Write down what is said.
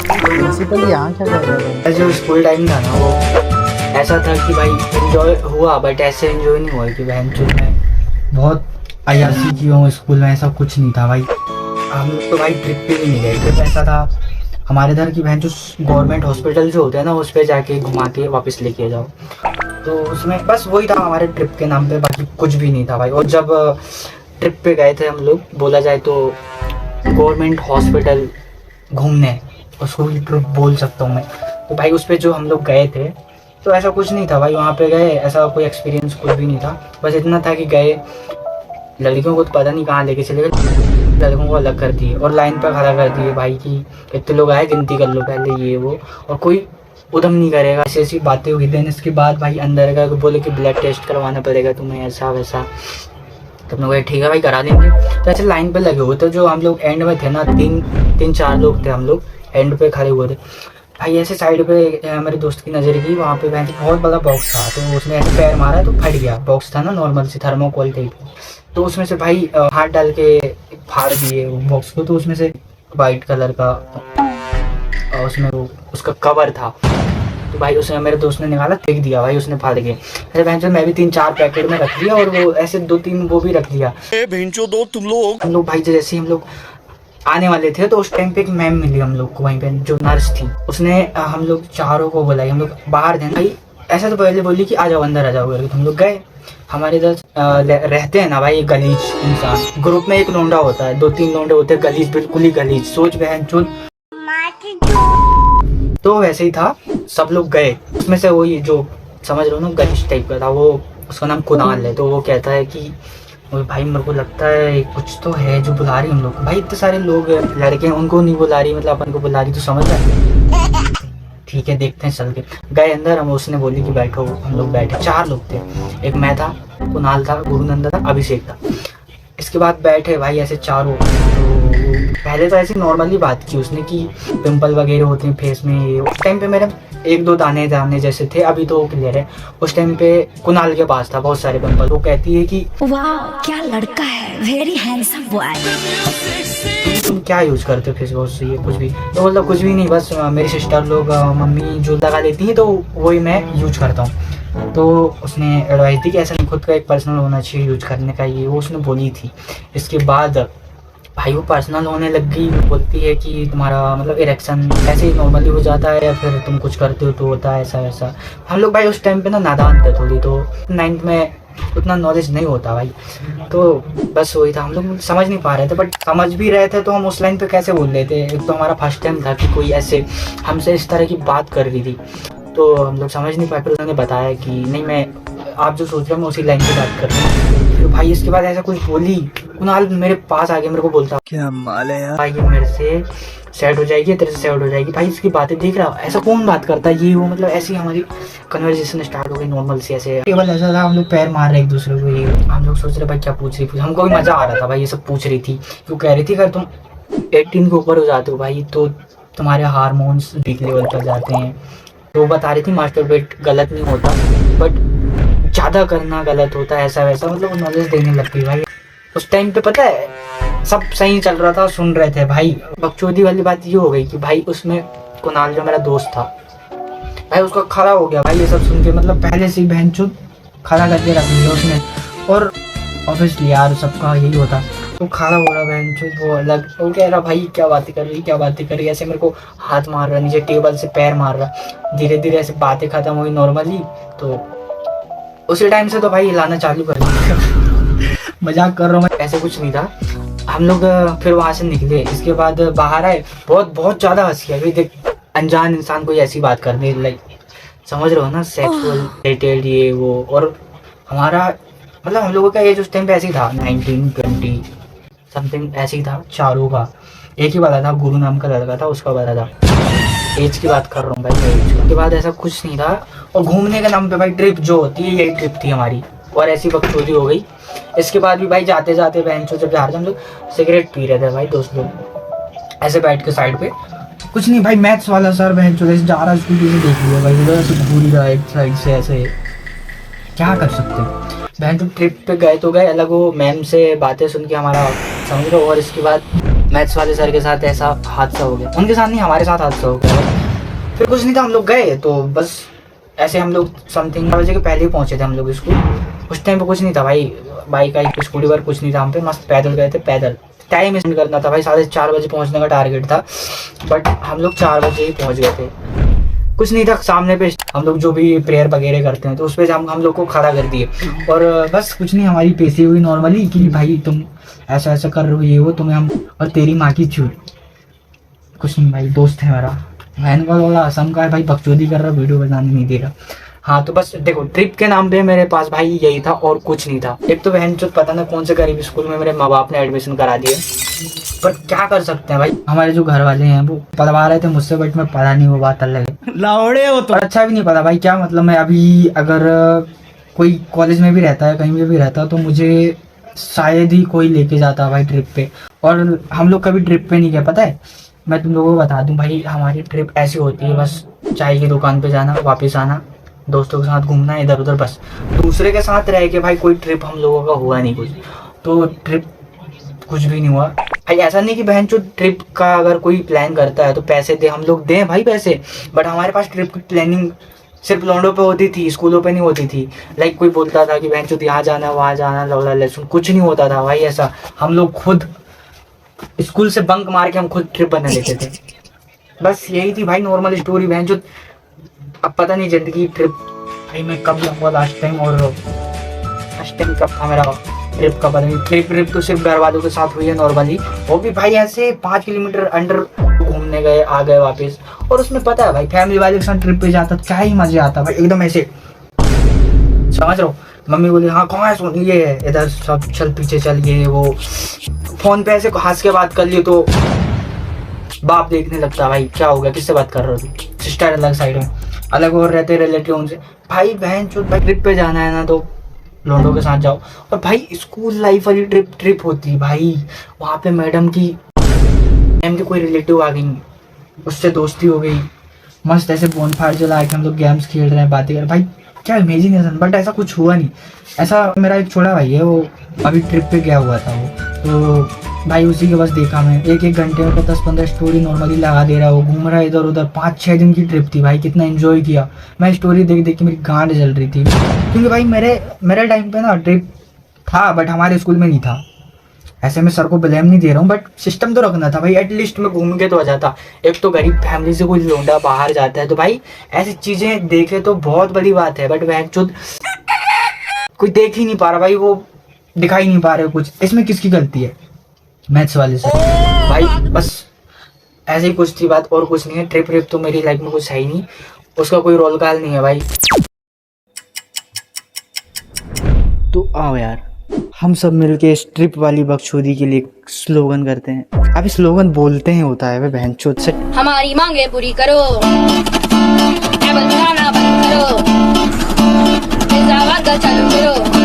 Principal यहाँ क्या कर रहे हैं? जो स्कूल टाइम था ना, वो ऐसा था कि भाई एंजॉय हुआ, बट ऐसे एंजॉय नहीं हुआ कि बहन चुप में बहुत अयासी की हूँ स्कूल में। ऐसा कुछ नहीं था भाई। हम लोग तो भाई ट्रिप पे भी नहीं गए। ट्रिप ऐसा था हमारे इधर की बहन जो गवर्नमेंट हॉस्पिटल जो होते हैं ना, उस पर जाके घुमा के वापस लेके जाओ। तो उसमें बस वही था हमारे ट्रिप के नाम पे, बाकी कुछ भी नहीं था भाई। और जब ट्रिप पे गए थे हम लोग, बोला जाए तो गवर्नमेंट हॉस्पिटल घूमने, उसको भी ट्रिप बोल सकता हूँ मैं। तो भाई उस पर जो हम लोग गए थे, तो ऐसा कुछ नहीं था भाई। वहाँ पे गए, ऐसा कोई एक्सपीरियंस कुछ भी नहीं था। बस इतना था कि गए, लड़कियों को तो पता नहीं कहाँ लेके चले गए, लड़कों को अलग कर दिए और लाइन पर खड़ा कर दिए भाई कि इतने लोग आए, गिनती कर लो पहले, ये वो। और कोई उधम नहीं करेगा, ऐसी ऐसी बातें हुई। देन इसके बाद भाई अंदर गए, बोले कि ब्लड टेस्ट करवाना पड़ेगा तुम्हें, ऐसा वैसा। तो हम लोग ठीक है भाई करा देंगे। तो ऐसे लाइन पे लगे हुए थे। जो हम लोग एंड में थे ना, तीन चार लोग थे, हम लोग एंड पे खड़े हुए थे भाई। ऐसे साइड पे मेरे दोस्त की नज़र गई, वहाँ पे बहुत बड़ा बॉक्स था। तो उसने ऐसे पैर मारा तो फट गया। बॉक्स था ना नॉर्मल से थर्मोकोल टाइप, तो उसमें से भाई हाथ डाल के फाड़ दिए वो बॉक्स को। तो उसमें से वाइट कलर का उसमें वो उसका कवर था। तो भाई उसने, मेरे दोस्त ने निकाला, फेंक दिया भाई, उसने फाड़ के। ऐसे बहन मैं भी 3-4 पैकेट में रख दिया, और वो ऐसे 2-3 वो भी रख दिया। दो तुम लोग हम लोग भाई जैसे हम लोग आने वाले थे, तो उस टाइम पे एक मैम मिली हम लोग को वहीं पे, जो नर्स थी। उसने हम लोग चारों को बुलाई, हम लोग बाहर थे भाई। ऐसा तो पहले बोली कि आ जाओ अंदर आ जाओ करके। हम लोग गए। हमारे इधर रहते हैं ना भाई गलीज इंसान, ग्रुप में एक लोंडा होता है, 2-3 लोंडे होते हैं गलीज, बिल्कुल ही गलीज, सोच बहन चुन। तो वैसे ही था, सब लोग गए। उसमें से वही जो समझ रहे हो ना गलीज टाइप का था, वो उसका नाम कुणाल है। तो वो कहता है कि भाई मेरे को लगता है कुछ तो है जो बुला रही हम लोग को। भाई इतने सारे लोग लड़के हैं, उनको नहीं बुला रही, मतलब अपन को बुला रही, तो समझ रहे हैं। ठीक है देखते हैं, चल के गए अंदर। हम उसने बोली कि बैठो, हम लोग बैठे। 4 लोग थे, एक मैं था, कुणाल था, गुरुनंदन था, अभिषेक था। इसके बाद बैठे भाई ऐसे चारों। तो पहले तो ऐसी नॉर्मली बात की उसने कि पिंपल वगैरह होते हैं फेस में। उस टाइम पे मेरे 1-2 दाने जैसे थे, अभी तो क्लियर है। उस टाइम पे कुणाल के पास था बहुत सारे पिंपल। वो कहती है कि वाह क्या लड़का है, वेरी हैंडसम बॉय। तुम क्या यूज करते हो फेस वॉश से, ये कुछ भी? तो बोलता कुछ भी नहीं, बस मेरी सिस्टर लोग, मम्मी जो लगा लेती हैं, तो वही मैं यूज करता हूँ। तो उसने एडवाइस दी कि ऐसा नहीं, खुद का एक पर्सनल होना चाहिए यूज करने का, ये वो उसने बोली थी। इसके बाद भाई वो पर्सनल होने लग गई। बोलती है कि तुम्हारा मतलब इरेक्शन ऐसे ही नॉर्मली हो जाता है, या फिर तुम कुछ करते हो तो होता है ऐसा वैसा। हम लोग भाई उस टाइम पे ना नादान थे थोड़ी, तो 9th में उतना नॉलेज नहीं होता भाई। तो बस वही था, हम लोग समझ नहीं पा रहे थे, बट समझ भी रहे थे तो हम उस लाइन पे कैसे बोल रहे थे। एक तो हमारा फर्स्ट टाइम था कि कोई ऐसे हमसे इस तरह की बात कर रही थी, तो हम लोग समझ नहीं पाए। फिर उन्होंने बताया कि नहीं, मैं आप जो सोच रहे हो मैं उसी लाइन पे बात कर रहा हूँ। फिर भाई इसके बाद ऐसा कुछ बोली, कुणाल मेरे पास आके मेरे को बोलता, क्या माल है यार। भाई ये मेरे से सेट हो जाएगी, तेरे से सेट हो जाएगी। भाई इसकी बातें देख रहा, ऐसा कौन बात करता है, ये वो। मतलब ऐसी हमारी कन्वर्सेशन स्टार्ट हो गई नॉर्मल सी। ऐसे टेबल ऐसा था, हम लोग पैर मार रहे एक दूसरे को। ये हम लोग सोच रहे भाई क्या पूछ रही, हमको भी मजा आ रहा था भाई। ये सब पूछ रही थी, क्यों कह रही थी अगर तुम 18 के ऊपर हो जाते हो भाई, तो तुम्हारे हार्मोन्स पीक लेवल पर जाते हैं। तो बता रही थी मास्टरबेट गलत नहीं होता, बट ज़्यादा करना गलत होता है, ऐसा वैसा। मतलब नॉलेज देने लग गई भाई। उस टाइम पे पता है सब सही चल रहा था, सुन रहे थे भाई। बकचोदी वाली बात ये हो गई कि भाई उसमें कुणाल जो मेरा दोस्त था भाई, उसका खड़ा हो गया भाई ये सब सुन के। मतलब पहले से ही बहनचोद खड़ा करके रख दिया उसने। और ऑब्वियसली यार सबका यही होता, वो खड़ा हो रहा बहनचोद, वो अलग। वो कह रहा भाई क्या बातें कर रही, क्या बातें कर रही, ऐसे मेरे को हाथ मार रहा, नीचे टेबल से पैर मार रहा। धीरे धीरे ऐसे बातें खत्म हुई नॉर्मली। तो उसी टाइम से तो भाई हिलाना चालू कर दिया। मजाक कर रहा हूँ मैं, ऐसे कुछ नहीं था। हम लोग फिर वहाँ से निकले। इसके बाद बाहर आए, बहुत ज़्यादा हंसी आई। देख अनजान इंसान कोई ऐसी बात करने, लाइक समझ रहे हो ना, सेक्सुअल रिलेटेड ये वो। और हमारा मतलब हम लोगों का एज उस टाइम पे ऐसे ही था, 19-20 समथिंग ऐसे ही था चारों का। एक ही वाला था, गुरु नाम का लड़का था, उसका वाला था। एज की बात कर रहा हूँ भाई, एज के बाद ऐसा कुछ नहीं था। और घूमने के नाम पे भाई ट्रिप जो होती है, यही ट्रिप थी हमारी। और ऐसी बकचोदी हो गई। इसके बाद भी भाई जाते जाते बहनचोद जब जा रहे थे, हम लोग सिगरेट पी रहे थे भाई दोस्त लोग, ऐसे बैठ के साइड पे। कुछ नहीं भाई, मैथ्स वाला सर बहनचोद ऐसे जा रहा, स्कूटी से देख लिया भाई, उधर ऐसे घूर रहा एक साइड से, ऐसे क्या कर सकते हैं। बहनचोद ट्रिप पे गए तो गए अलग, वो मैम से बातें सुन के हमारा समझ लो। और इसके बाद मैथ्स वाले सर के साथ ऐसा हादसा हो गया, उनके साथ नहीं हमारे साथ हादसा हो गया। फिर कुछ नहीं था, हम लोग गए तो बस ऐसे हम लोग समथिंग 9 बजे के पहले ही पहुंचे थे हम लोग स्कूल। उस टाइम पे कुछ नहीं था भाई, बाइक आई स्कूटी पर कुछ नहीं था, हम पे मस्त पैदल गए थे। पैदल टाइम स्पेंड करना था भाई, 4:30 बजे पहुंचने का टारगेट था, बट हम लोग 4 बजे ही पहुंच गए थे। कुछ नहीं था, सामने पे हम लोग जो भी प्रेयर वगैरह करते हैं तो उस पर हम लोग को खड़ा कर दिए, और बस कुछ नहीं, हमारी पेशी हुई नॉर्मली कि भाई तुम ऐसा ऐसा कर रहे हो, ये हो तुम्हें हम, और तेरी माँ की चूत। कुछ नहीं भाई, दोस्त है मेरा, बहन का वाला असम का है भाई, बकचोदी कर रहा, वीडियो बनाने नहीं दे रहा। हाँ तो बस देखो, ट्रिप के नाम पे मेरे पास भाई यही था और कुछ नहीं था। एक तो बहन चोद पता ना कौन से गरीब स्कूल में मेरे माँ बाप ने एडमिशन करा दिया, पर क्या कर सकते हैं भाई, हमारे जो घर वाले हैं वो पढ़वा रहे थे मुझसे, बट मैं पढ़ा नहीं, वो बात अलग है, लावड़े हो तो। अच्छा भी नहीं पता भाई क्या मतलब, मैं अभी अगर कोई कॉलेज में भी रहता है, कहीं भी रहता तो मुझे शायद ही कोई लेके जाता भाई ट्रिप पे, और हम लोग कभी ट्रिप पे नहीं गए। पता है, मैं तुम लोगों को बता दूं भाई, हमारी ट्रिप ऐसी होती है, बस चाय की दुकान पे जाना, वापस आना, दोस्तों के साथ घूमना इधर उधर, बस। दूसरे के साथ रह के भाई कोई ट्रिप हम लोगों का हुआ नहीं कुछ, तो ट्रिप कुछ भी नहीं हुआ भाई। ऐसा नहीं कि बहन जो ट्रिप का अगर कोई प्लान करता है तो पैसे दे, हम लोग दें भाई पैसे, बट हमारे पास ट्रिप की प्लानिंग सिर्फ लॉन्डो पे होती थी, स्कूलों पे नहीं होती थी। लाइक कोई बोलता था कि बहन चो यहाँ जाना वहाँ जाना, लौड़ा लहसुन, कुछ नहीं होता था भाई ऐसा। हम लोग खुद स्कूल से बंक मार के हम खुद ट्रिप बना लेते थे, बस यही थी भाई नॉर्मल स्टोरी। बहन जो अब पता नहीं जिंदगी ट्रिप भाई मैं कब जाऊँगा लास्ट टाइम, और लास्ट टाइम कब था मेरा ट्रिप का पता नहीं। ट्रिप तो सिर्फ घर वालों के साथ हुई है नॉर्मली, वो भी भाई ऐसे 5 किलोमीटर अंडर घूमने गए, आ गए वापस। और उसमें पता है भाई, फैमिली वाले के साथ ट्रिप पे जाता तो क्या ही मजा आता भाई, एकदम ऐसे, समझ रहे हो। मम्मी बोली हाँ कौन है, सुन ये है इधर, सब चल पीछे चल, ये वो, फोन पे ऐसे हंस के बात कर लिए तो बाप देखने लगता भाई, क्या हो गया, किससे बात कर रहे हो, सिस्टर अलग साइड में अलग और रहते रिलेटिव उनसे। भाई बहन चो भाई ट्रिप पे जाना है ना तो लौंडों के साथ जाओ। और भाई स्कूल लाइफ वाली ट्रिप होती भाई, वहाँ पे मैडम की कोई रिलेटिव आ गई, उससे दोस्ती हो गई, मस्त ऐसे बोनफायर जला के हम लोग गेम्स खेल रहे हैं, बातें कर, भाई क्या इमेजिनेशन। बट ऐसा कुछ हुआ नहीं। ऐसा मेरा एक छोटा भाई है, वो अभी ट्रिप पे गया हुआ था वो, तो भाई उसी के बस देखा मैं, एक घंटे में 10-15 स्टोरी नॉर्मली लगा दे रहा है, वो घूम रहा है इधर उधर। 5-6 दिन की ट्रिप थी भाई, कितना एंजॉय किया। मैं स्टोरी देख देख के मेरी गांड जल रही थी, क्योंकि भाई मेरे टाइम पे ना ट्रिप था, बट हमारे स्कूल में नहीं था। ऐसे मैं सर को ब्लेम नहीं दे रहा हूँ, बट सिस्टम तो रखना था भाई, एटलीस्ट मैं घूम के तो आ जाता। एक तो गरीब फैमिली से कोई लोंडा बाहर जाता है तो भाई ऐसी चीजें देखे तो बहुत बड़ी बात है, बट वह जो कोई देख ही नहीं पा रहा भाई, वो दिखाई नहीं पा रहे कुछ। इसमें किसकी गलती है, मैथ्स वाले से भाई। बस ऐसे ही कुछ थी बात, और कुछ नहीं है। ट्रिप तो मेरी लाइफ में कुछ है ही नहीं, उसका कोई रोल कॉल नहीं है भाई। तो आओ यार, हम सब मिलके इस ट्रिप वाली बकचोदी के लिए स्लोगन करते हैं। अभी स्लोगन बोलते हैं होता है वे बहनचोद से। हमारी मांगे पूरी करो, केवल खाना बंद करो, चालू करो।